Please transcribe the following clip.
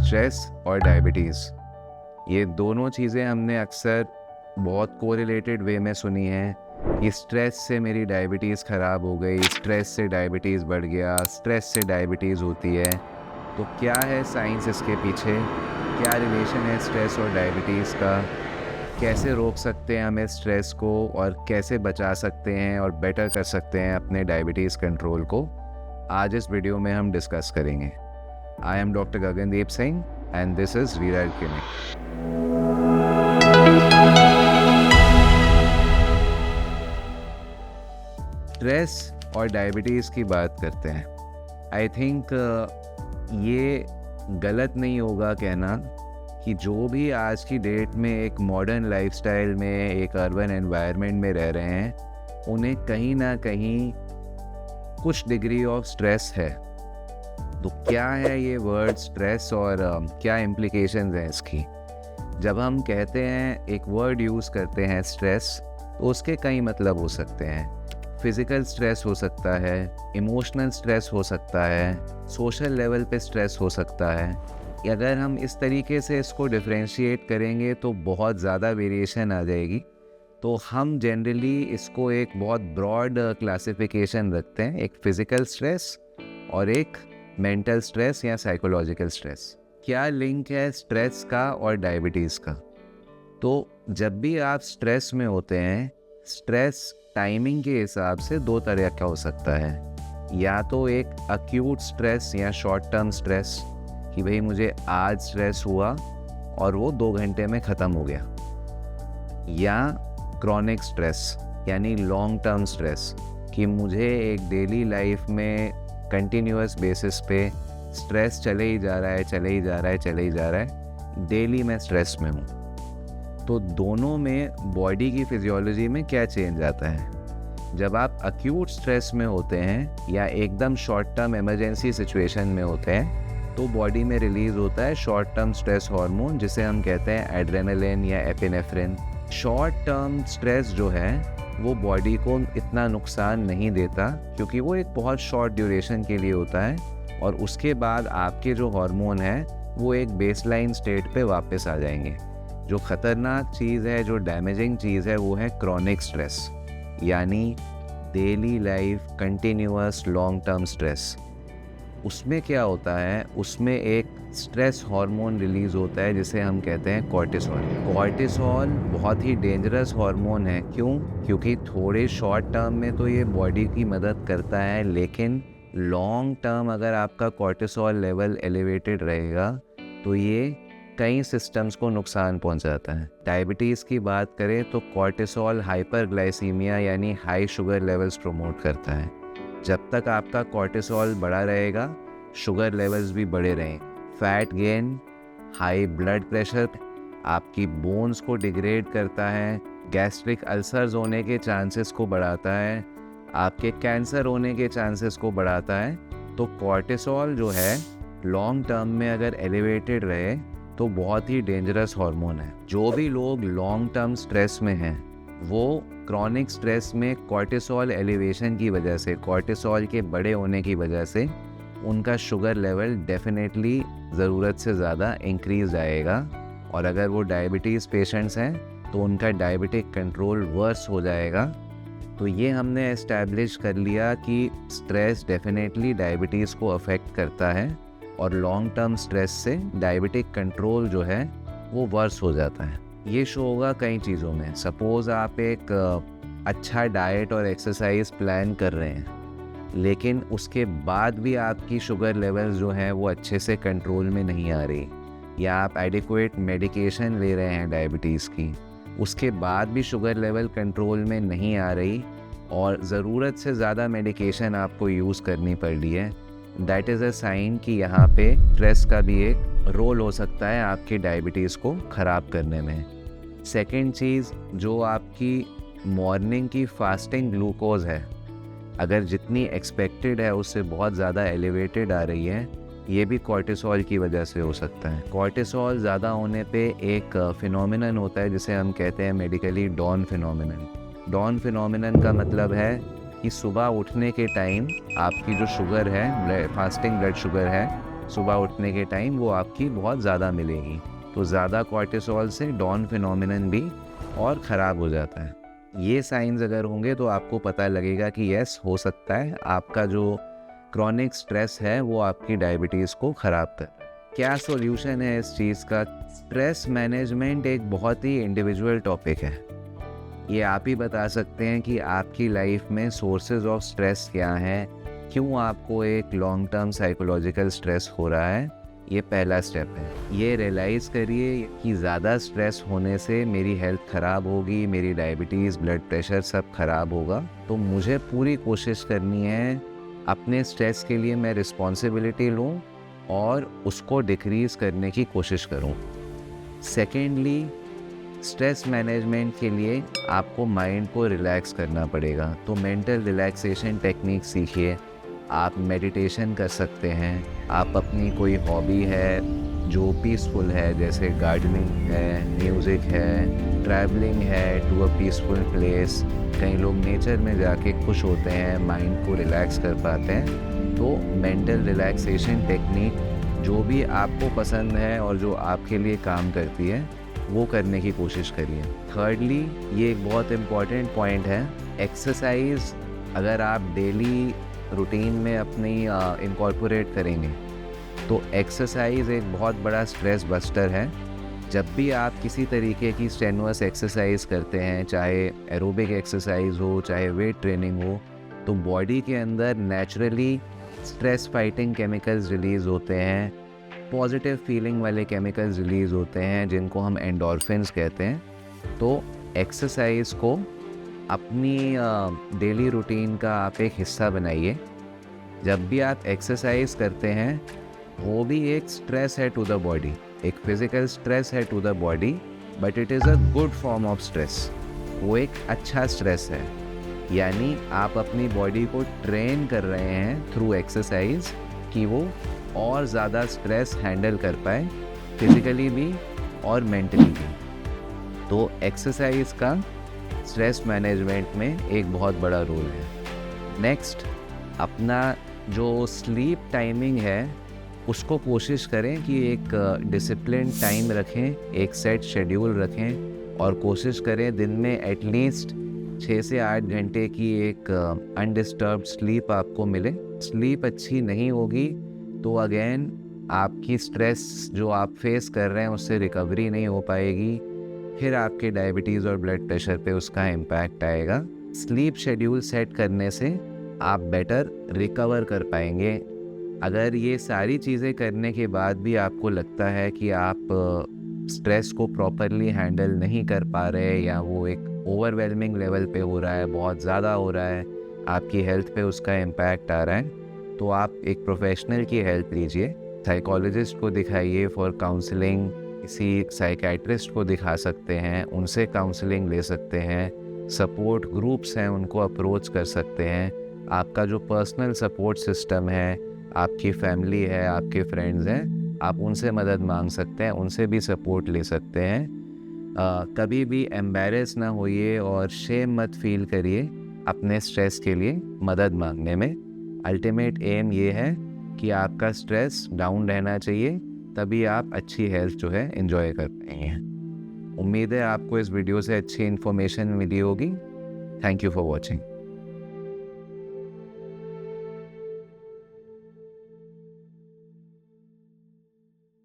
Stress और diabetes, ये दोनों चीज़ें हमने अक्सर बहुत कोरिलेटेड वे में सुनी हैं कि स्ट्रेस से मेरी डायबिटीज़ ख़राब हो गई, स्ट्रेस से डायबिटीज़ बढ़ गया, स्ट्रेस से डायबिटीज़ होती है। तो क्या है साइंस इसके पीछे? क्या रिलेशन है स्ट्रेस और डायबिटीज़ का? कैसे रोक सकते हैं हम इस स्ट्रेस को और कैसे बचा सकते हैं और बेटर कर सकते हैं अपने डायबिटीज़ कंट्रोल को? आज इस वीडियो में हम डिस्कस करेंगे। I am Dr. Gagandeep Singh and this is Viral Clinic. Stress और डायबिटीज़ की बात करते हैं। आई थिंक ये गलत नहीं होगा कहना कि जो भी आज की डेट में एक मॉडर्न लाइफस्टाइल में, एक अर्बन एनवायरनमेंट में रह रहे हैं, उन्हें कहीं ना कहीं कुछ डिग्री ऑफ स्ट्रेस है। तो क्या है ये वर्ड स्ट्रेस और क्या इम्प्लिकेशंस हैं इसकी? जब हम कहते हैं, एक वर्ड यूज़ करते हैं स्ट्रेस, तो उसके कई मतलब हो सकते हैं। फिज़िकल स्ट्रेस हो सकता है, इमोशनल स्ट्रेस हो सकता है, सोशल लेवल पे स्ट्रेस हो सकता है। अगर हम इस तरीके से इसको डिफरेंशिएट करेंगे तो बहुत ज़्यादा वेरिएशन आ जाएगी। तो हम जनरली इसको एक बहुत ब्रॉड क्लासिफिकेशन रखते हैं, एक फ़िज़िकल स्ट्रेस और एक मेंटल स्ट्रेस या साइकोलॉजिकल स्ट्रेस। क्या लिंक है स्ट्रेस का और डायबिटीज़ का? तो जब भी आप स्ट्रेस में होते हैं, स्ट्रेस टाइमिंग के हिसाब से दो तरह का हो सकता है। या तो एक अक्यूट स्ट्रेस या शॉर्ट टर्म स्ट्रेस कि भाई मुझे आज स्ट्रेस हुआ और वो 2 घंटे में ख़त्म हो गया, या क्रॉनिक स्ट्रेस यानी लॉन्ग टर्म स्ट्रेस कि मुझे एक डेली लाइफ में कंटिन्यूअस बेसिस पे स्ट्रेस चले ही जा रहा है, डेली मैं स्ट्रेस में हूँ। तो दोनों में बॉडी की फिजियोलॉजी में क्या चेंज आता है? जब आप अक्यूट स्ट्रेस में होते हैं या एकदम शॉर्ट टर्म इमरजेंसी सिचुएशन में होते हैं, तो बॉडी में रिलीज़ होता है शॉर्ट टर्म स्ट्रेस हार्मोन, जिसे हम कहते हैं एड्रेनलिन या एपिनेफ्रिन। शॉर्ट टर्म स्ट्रेस जो है वो बॉडी को इतना नुकसान नहीं देता क्योंकि वो एक बहुत शॉर्ट ड्यूरेशन के लिए होता है, और उसके बाद आपके जो हार्मोन है वो एक बेसलाइन स्टेट पे वापस आ जाएंगे। जो ख़तरनाक चीज़ है, जो डैमेजिंग चीज़ है, वो है क्रॉनिक स्ट्रेस, यानी daily life continuous long term stress. उसमें क्या होता है, उसमें एक स्ट्रेस हार्मोन रिलीज़ होता है जिसे हम कहते हैं कॉर्टिसोल। कॉर्टिसोल बहुत ही डेंजरस हार्मोन है। क्यों? क्योंकि थोड़े शॉर्ट टर्म में तो ये बॉडी की मदद करता है, लेकिन लॉन्ग टर्म अगर आपका कॉर्टिसोल लेवल एलिवेटेड रहेगा तो ये कई सिस्टम्स को नुकसान पहुंचाता है। डायबिटीज़ की बात करें तो कॉर्टिसोल हाइपरग्लाइसीमिया यानी हाई शुगर लेवल्स प्रमोट करता है। जब तक आपका कॉर्टिसोल बढ़ा रहेगा, शुगर लेवल्स भी बढ़े रहें, fat gain, high blood pressure आपकी बोन्स को डिग्रेड करता है, गैस्ट्रिक अल्सर्स होने के चांसेस को बढ़ाता है, आपके कैंसर होने के चांसेस को बढ़ाता है। तो कॉर्टिसोल जो है लॉन्ग टर्म में अगर एलिवेटेड रहे तो बहुत ही डेंजरस हार्मोन है। जो भी लोग लॉन्ग टर्म स्ट्रेस में हैं, वो क्रॉनिक स्ट्रेस में कॉर्टिसोल एलिवेशन की वजह से, कॉर्टिसोल के बड़े होने की वजह से उनका शुगर लेवल डेफिनेटली ज़रूरत से ज़्यादा इंक्रीज आएगा। और अगर वो डायबिटीज़ पेशेंट्स हैं तो उनका डायबिटिक कंट्रोल वर्स हो जाएगा। तो ये हमने एस्टैब्लिश कर लिया कि स्ट्रेस डेफिनेटली डायबिटीज़ को अफेक्ट करता है, और लॉन्ग टर्म स्ट्रेस से डायबिटिक कंट्रोल जो है वो वर्स हो जाता है। ये शो होगा कई चीज़ों में। सपोज़ आप एक अच्छा डाइट और एक्सरसाइज प्लान कर रहे हैं, लेकिन उसके बाद भी आपकी शुगर लेवल्स जो हैं वो अच्छे से कंट्रोल में नहीं आ रही, या आप एडिक्वेट मेडिकेशन ले रहे हैं डायबिटीज़ की, उसके बाद भी शुगर लेवल कंट्रोल में नहीं आ रही और ज़रूरत से ज़्यादा मेडिकेशन आपको यूज़ करनी पड़ रही है, दैट इज़ अ साइन कि यहाँ पे स्ट्रेस का भी एक रोल हो सकता है आपकी डायबिटीज़ को ख़राब करने में। सेकेंड चीज़, जो आपकी मॉर्निंग की फास्टिंग ग्लूकोज है, अगर जितनी एक्सपेक्टेड है उससे बहुत ज़्यादा एलिवेटेड आ रही है, ये भी कॉर्टिसोल की वजह से हो सकता है। कॉर्टिसोल ज़्यादा होने पे एक फिनोमिनन होता है जिसे हम कहते हैं medically dawn phenomenon. Dawn phenomenon का मतलब है कि सुबह उठने के टाइम आपकी जो शुगर है, फास्टिंग ब्लड शुगर है, सुबह उठने के टाइम वो आपकी बहुत ज़्यादा मिलेगी। तो ज़्यादा कॉर्टिसोल से डॉन फिनोमिनन भी और ख़राब हो जाता है। ये साइंस अगर होंगे तो आपको पता लगेगा कि यस, हो सकता है आपका जो क्रॉनिक स्ट्रेस है वो आपकी डायबिटीज़ को ख़राब कर रहा है। क्या सॉल्यूशन है इस चीज़ का? स्ट्रेस मैनेजमेंट एक बहुत ही इंडिविजुअल टॉपिक है। ये आप ही बता सकते हैं कि आपकी लाइफ में सोर्सेज ऑफ स्ट्रेस क्या हैं, क्यों आपको एक लॉन्ग टर्म साइकोलॉजिकल स्ट्रेस हो रहा है। ये पहला स्टेप है। ये रियलाइज़ करिए कि ज़्यादा स्ट्रेस होने से मेरी हेल्थ ख़राब होगी, मेरी डायबिटीज़, ब्लड प्रेशर सब ख़राब होगा। तो मुझे पूरी कोशिश करनी है अपने स्ट्रेस के लिए मैं रिस्पॉन्सिबिलिटी लूँ और उसको डिक्रीज़ करने की कोशिश करूँ। सेकेंडली, स्ट्रेस मैनेजमेंट के लिए आपको माइंड को रिलैक्स करना पड़ेगा। तो मेंटल रिलैक्सेशन टेक्निक सीखिए। आप मेडिटेशन कर सकते हैं, आप अपनी कोई हॉबी है जो पीसफुल है, जैसे गार्डनिंग है, म्यूज़िक है, ट्रैवलिंग है टू अ पीसफुल प्लेस। कई लोग नेचर में जाके खुश होते हैं, माइंड को रिलैक्स कर पाते हैं। तो मेंटल रिलैक्सेशन टेक्निक जो भी आपको पसंद है और जो आपके लिए काम करती है वो करने की कोशिश करिए। थर्डली, ये एक बहुत इम्पॉर्टेंट पॉइंट है, एक्सरसाइज अगर आप डेली रूटीन में अपनी इनकॉर्पोरेट करेंगे तो एक्सरसाइज एक बहुत बड़ा स्ट्रेस बस्टर है। जब भी आप किसी तरीके की स्ट्रेनुअस एक्सरसाइज करते हैं, चाहे एरोबिक एक्सरसाइज हो, चाहे वेट ट्रेनिंग हो, तो बॉडी के अंदर naturally stress fighting chemicals release होते हैं, पॉजिटिव फीलिंग वाले केमिकल्स रिलीज़ होते हैं जिनको हम एंडोर्फिन्स कहते हैं। तो एक्सरसाइज को अपनी डेली रूटीन का आप एक हिस्सा बनाइए। जब भी आप एक्सरसाइज करते हैं वो भी एक स्ट्रेस है टू द बॉडी, एक फिज़िकल स्ट्रेस है to the body, but it is a good form of stress. वो एक अच्छा स्ट्रेस है, यानी आप अपनी बॉडी को ट्रेन कर रहे हैं थ्रू एक्सरसाइज कि वो और ज़्यादा स्ट्रेस हैंडल कर पाए, फिज़िकली भी और मेंटली भी। तो एक्सरसाइज का स्ट्रेस मैनेजमेंट में एक बहुत बड़ा रोल है। नेक्स्ट, अपना जो स्लीप टाइमिंग है उसको कोशिश करें कि एक डिसिप्लिन टाइम रखें, एक सेट शेड्यूल रखें और कोशिश करें दिन में एटलीस्ट 6 से 8 घंटे की एक अनडिस्टर्ब्ड स्लीप आपको मिले। स्लीप अच्छी नहीं होगी तो अगेन आपकी स्ट्रेस जो आप फेस कर रहे हैं उससे रिकवरी नहीं हो पाएगी, फिर आपके डायबिटीज़ और ब्लड प्रेशर पे उसका इम्पैक्ट आएगा। स्लीप शेड्यूल सेट करने से आप बेटर रिकवर कर पाएंगे। अगर ये सारी चीज़ें करने के बाद भी आपको लगता है कि आप स्ट्रेस को प्रॉपरली हैंडल नहीं कर पा रहे या वो एक ओवरवेलमिंग लेवल पे हो रहा है, बहुत ज़्यादा हो रहा है, आपकी हेल्थ पे उसका इम्पैक्ट आ रहा है, तो आप एक प्रोफेशनल की हेल्प लीजिए। साइकोलॉजिस्ट को दिखाइए फॉर काउंसलिंग, किसी साइकेट्रिस्ट को दिखा सकते हैं, उनसे काउंसलिंग ले सकते हैं। सपोर्ट ग्रुप्स हैं उनको अप्रोच कर सकते हैं। आपका जो पर्सनल सपोर्ट सिस्टम है, आपकी फैमिली है, आपके फ्रेंड्स हैं, आप उनसे मदद मांग सकते हैं, उनसे भी सपोर्ट ले सकते हैं। कभी भी एम्बैरेस ना होइए और शेम मत फील करिए अपने स्ट्रेस के लिए मदद मांगने में। अल्टीमेट एम ये है कि आपका स्ट्रेस डाउन रहना चाहिए, तभी आप अच्छी हेल्थ जो है एंजॉय कर पाएंगे। उम्मीद है आपको इस वीडियो से अच्छी इन्फॉर्मेशन मिली होगी। Thank you for watching.